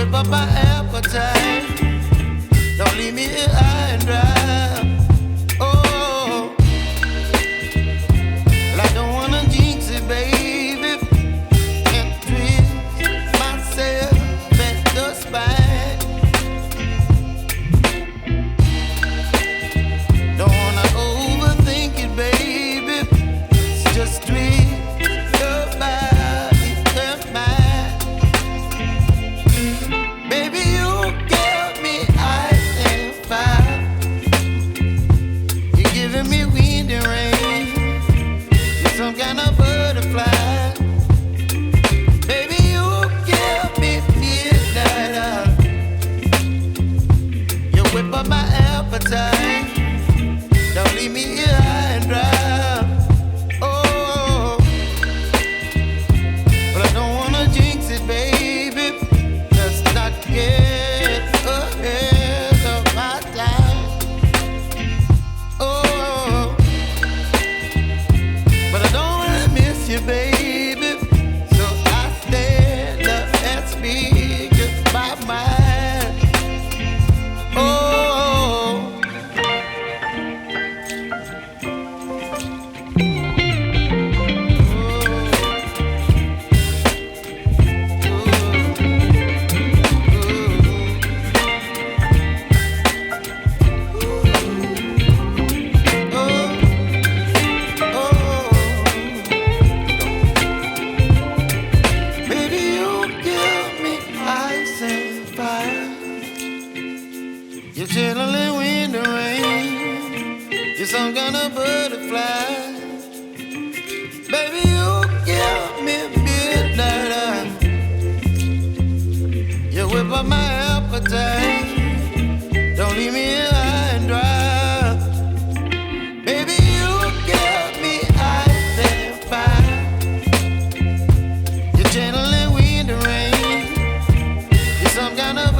whip up my appetite. Don't leave me here high and dry. Oh, well, I don't wanna jinx it, baby, and twist myself at the spine. Don't wanna overthink it, baby. It's just twist your body and mine. Baby, you give me ice and fire. You're giving me wind and rain. You're some kind of butterfly. Baby, you give me midnight. You whip up my appetite. Don't leave me here high and dry. Oh, but I don't wanna jinx it, baby. Let's not get ahead of my time. Oh, but I don't wanna miss you, baby. So I stand up and speak just my mind. Oh. Baby, you give me ice and fire. You're channeling wind and rain. You're some kind of butterfly. Baby, you give me midnight. You whip up my appetite. Don't leave me here high and dry. Baby, you give me ice and fire. You're channeling wind and rain. You're some kind of